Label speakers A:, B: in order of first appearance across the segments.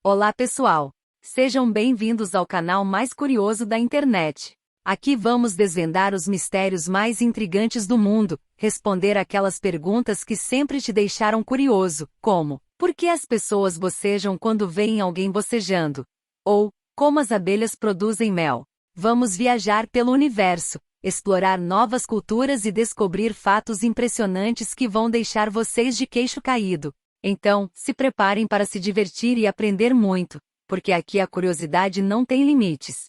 A: Olá pessoal! Sejam bem-vindos ao canal mais curioso da internet. Aqui vamos desvendar os mistérios mais intrigantes do mundo, responder aquelas perguntas que sempre te deixaram curioso, como: por que as pessoas bocejam quando veem alguém bocejando? Ou, como as abelhas produzem mel? Vamos viajar pelo universo, explorar novas culturas e descobrir fatos impressionantes que vão deixar vocês de queixo caído. Então, se preparem para se divertir e aprender muito, porque aqui a curiosidade não tem limites.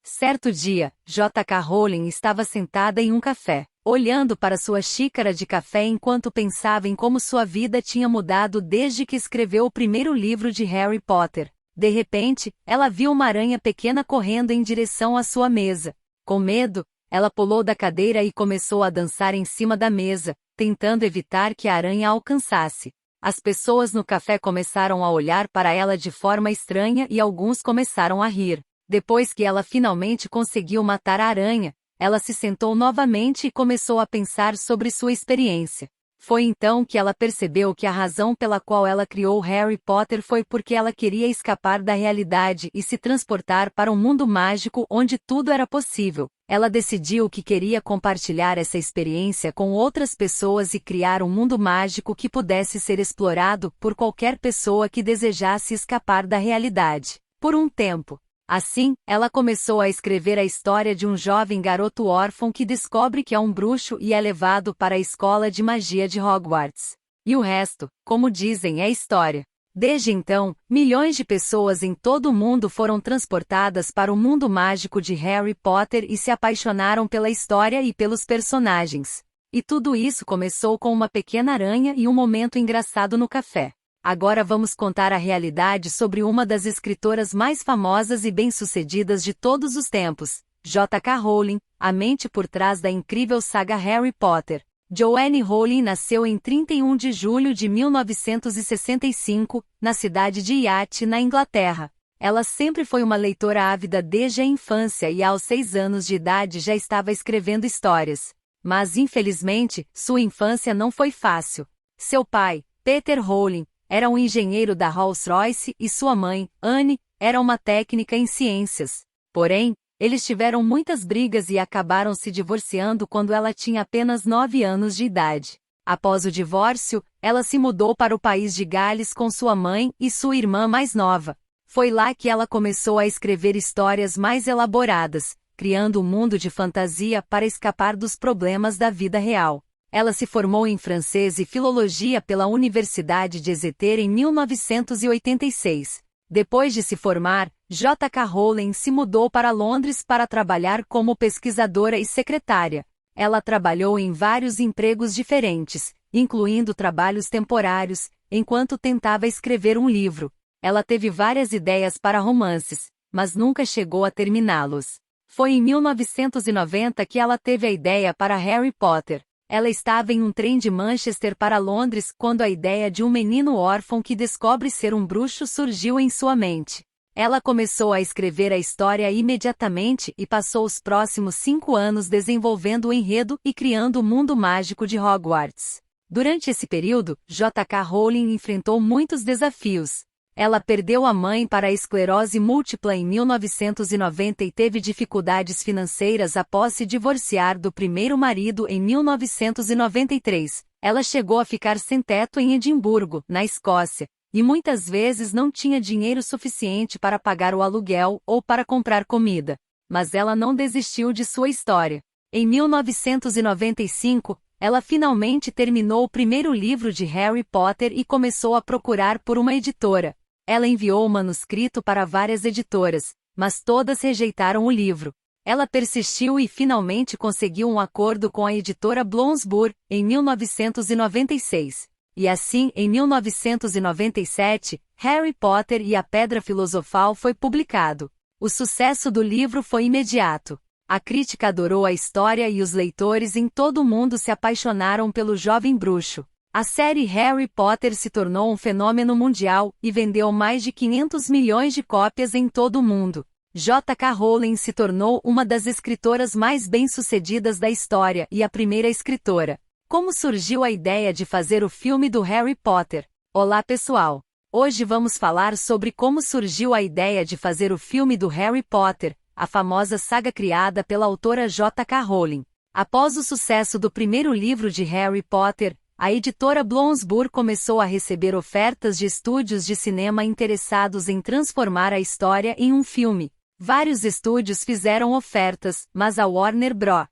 A: Certo dia, J.K. Rowling estava sentada em um café, olhando para sua xícara de café enquanto pensava em como sua vida tinha mudado desde que escreveu o primeiro livro de Harry Potter. De repente, ela viu uma aranha pequena correndo em direção à sua mesa. Com medo, ela pulou da cadeira e começou a dançar em cima da mesa, tentando evitar que a aranha a alcançasse. As pessoas no café começaram a olhar para ela de forma estranha e alguns começaram a rir. Depois que ela finalmente conseguiu matar a aranha, ela se sentou novamente e começou a pensar sobre sua experiência. Foi então que ela percebeu que a razão pela qual ela criou Harry Potter foi porque ela queria escapar da realidade e se transportar para um mundo mágico onde tudo era possível. Ela decidiu que queria compartilhar essa experiência com outras pessoas e criar um mundo mágico que pudesse ser explorado por qualquer pessoa que desejasse escapar da realidade, por um tempo. Assim, ela começou a escrever a história de um jovem garoto órfão que descobre que é um bruxo e é levado para a escola de magia de Hogwarts. E o resto, como dizem, é história. Desde então, milhões de pessoas em todo o mundo foram transportadas para o mundo mágico de Harry Potter e se apaixonaram pela história e pelos personagens. E tudo isso começou com uma pequena aranha e um momento engraçado no café. Agora vamos contar a realidade sobre uma das escritoras mais famosas e bem-sucedidas de todos os tempos, J.K. Rowling, a mente por trás da incrível saga Harry Potter. Joanne Rowling nasceu em 31 de julho de 1965, na cidade de Yate, na Inglaterra. Ela sempre foi uma leitora ávida desde a infância e aos 6 anos de idade já estava escrevendo histórias. Mas infelizmente, sua infância não foi fácil. Seu pai, Peter Rowling, era um engenheiro da Rolls-Royce e sua mãe, Anne, era uma técnica em ciências. Porém, eles tiveram muitas brigas e acabaram se divorciando quando ela tinha apenas 9 anos de idade. Após o divórcio, ela se mudou para o país de Gales com sua mãe e sua irmã mais nova. Foi lá que ela começou a escrever histórias mais elaboradas, criando um mundo de fantasia para escapar dos problemas da vida real. Ela se formou em francês e filologia pela Universidade de Exeter em 1986. Depois de se formar, J.K. Rowling se mudou para Londres para trabalhar como pesquisadora e secretária. Ela trabalhou em vários empregos diferentes, incluindo trabalhos temporários, enquanto tentava escrever um livro. Ela teve várias ideias para romances, mas nunca chegou a terminá-los. Foi em 1990 que ela teve a ideia para Harry Potter. Ela estava em um trem de Manchester para Londres quando a ideia de um menino órfão que descobre ser um bruxo surgiu em sua mente. Ela começou a escrever a história imediatamente e passou os próximos 5 anos desenvolvendo o enredo e criando o mundo mágico de Hogwarts. Durante esse período, J.K. Rowling enfrentou muitos desafios. Ela perdeu a mãe para a esclerose múltipla em 1990 e teve dificuldades financeiras após se divorciar do primeiro marido em 1993. Ela chegou a ficar sem teto em Edimburgo, na Escócia, e muitas vezes não tinha dinheiro suficiente para pagar o aluguel ou para comprar comida. Mas ela não desistiu de sua história. Em 1995, ela finalmente terminou o primeiro livro de Harry Potter e começou a procurar por uma editora. Ela enviou o manuscrito para várias editoras, mas todas rejeitaram o livro. Ela persistiu e finalmente conseguiu um acordo com a editora Bloomsbury, em 1996. E assim, em 1997, Harry Potter e a Pedra Filosofal foi publicado. O sucesso do livro foi imediato. A crítica adorou a história e os leitores em todo o mundo se apaixonaram pelo jovem bruxo. A série Harry Potter se tornou um fenômeno mundial e vendeu mais de 500 milhões de cópias em todo o mundo. J.K. Rowling se tornou uma das escritoras mais bem-sucedidas da história e a primeira escritora. Como surgiu a ideia de fazer o filme do Harry Potter? Olá pessoal! Hoje vamos falar sobre como surgiu a ideia de fazer o filme do Harry Potter, a famosa saga criada pela autora J.K. Rowling. Após o sucesso do primeiro livro de Harry Potter, a editora Bloomsbury começou a receber ofertas de estúdios de cinema interessados em transformar a história em um filme. Vários estúdios fizeram ofertas, mas a Warner Bros.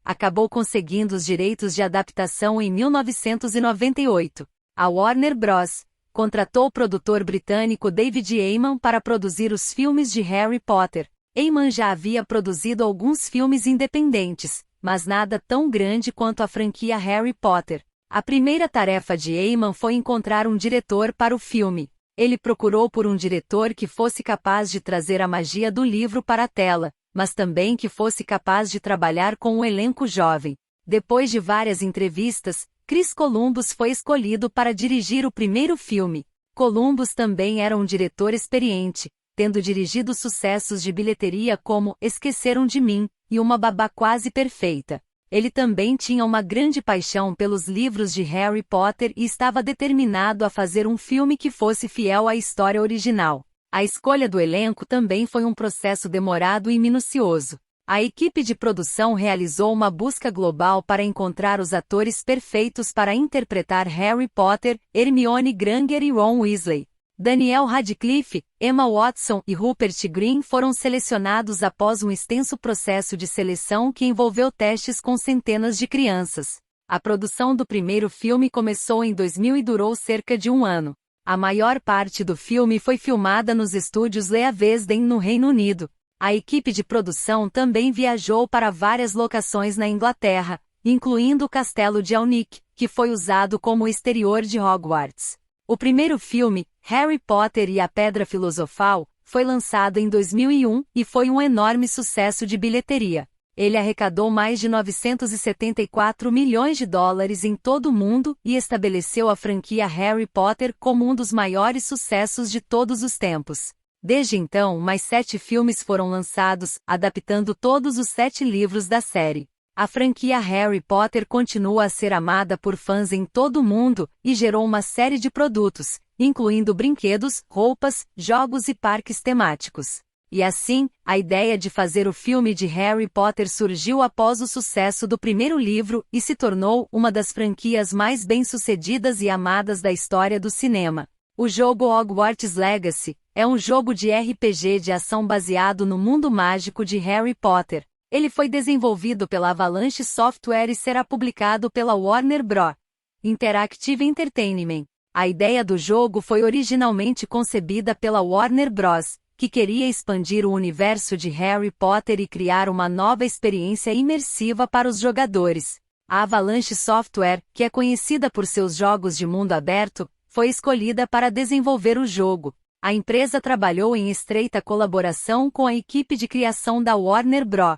A: Acabou conseguindo os direitos de adaptação em 1998. A Warner Bros. Contratou o produtor britânico David Heyman para produzir os filmes de Harry Potter. Heyman já havia produzido alguns filmes independentes, mas nada tão grande quanto a franquia Harry Potter. A primeira tarefa de Heyman foi encontrar um diretor para o filme. Ele procurou por um diretor que fosse capaz de trazer a magia do livro para a tela, mas também que fosse capaz de trabalhar com um elenco jovem. Depois de várias entrevistas, Chris Columbus foi escolhido para dirigir o primeiro filme. Columbus também era um diretor experiente, tendo dirigido sucessos de bilheteria como Esqueceram de Mim e Uma Babá Quase Perfeita. Ele também tinha uma grande paixão pelos livros de Harry Potter e estava determinado a fazer um filme que fosse fiel à história original. A escolha do elenco também foi um processo demorado e minucioso. A equipe de produção realizou uma busca global para encontrar os atores perfeitos para interpretar Harry Potter, Hermione Granger e Ron Weasley. Daniel Radcliffe, Emma Watson e Rupert Grint foram selecionados após um extenso processo de seleção que envolveu testes com centenas de crianças. A produção do primeiro filme começou em 2000 e durou cerca de um ano. A maior parte do filme foi filmada nos estúdios Leavesden, no Reino Unido. A equipe de produção também viajou para várias locações na Inglaterra, incluindo o Castelo de Alnwick, que foi usado como exterior de Hogwarts. O primeiro filme, Harry Potter e a Pedra Filosofal, foi lançado em 2001 e foi um enorme sucesso de bilheteria. Ele arrecadou mais de 974 milhões de dólares em todo o mundo e estabeleceu a franquia Harry Potter como um dos maiores sucessos de todos os tempos. Desde então, mais 7 filmes foram lançados, adaptando todos os 7 livros da série. A franquia Harry Potter continua a ser amada por fãs em todo o mundo e gerou uma série de produtos, incluindo brinquedos, roupas, jogos e parques temáticos. E assim, a ideia de fazer o filme de Harry Potter surgiu após o sucesso do primeiro livro e se tornou uma das franquias mais bem-sucedidas e amadas da história do cinema. O jogo Hogwarts Legacy é um jogo de RPG de ação baseado no mundo mágico de Harry Potter. Ele foi desenvolvido pela Avalanche Software e será publicado pela Warner Bros. Interactive Entertainment. A ideia do jogo foi originalmente concebida pela Warner Bros., que queria expandir o universo de Harry Potter e criar uma nova experiência imersiva para os jogadores. A Avalanche Software, que é conhecida por seus jogos de mundo aberto, foi escolhida para desenvolver o jogo. A empresa trabalhou em estreita colaboração com a equipe de criação da Warner Bros.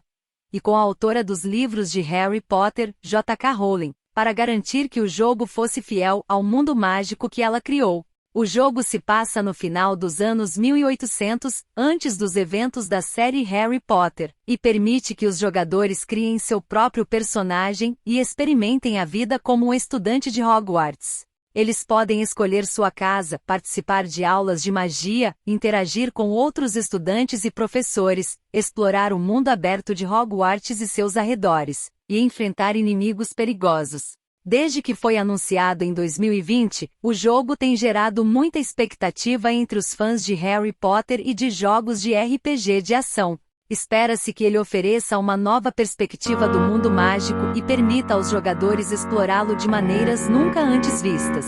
A: E com a autora dos livros de Harry Potter, J.K. Rowling, para garantir que o jogo fosse fiel ao mundo mágico que ela criou. O jogo se passa no final dos anos 1800, antes dos eventos da série Harry Potter, e permite que os jogadores criem seu próprio personagem e experimentem a vida como um estudante de Hogwarts. Eles podem escolher sua casa, participar de aulas de magia, interagir com outros estudantes e professores, explorar o mundo aberto de Hogwarts e seus arredores, e enfrentar inimigos perigosos. Desde que foi anunciado em 2020, o jogo tem gerado muita expectativa entre os fãs de Harry Potter e de jogos de RPG de ação. Espera-se que ele ofereça uma nova perspectiva do mundo mágico e permita aos jogadores explorá-lo de maneiras nunca antes vistas.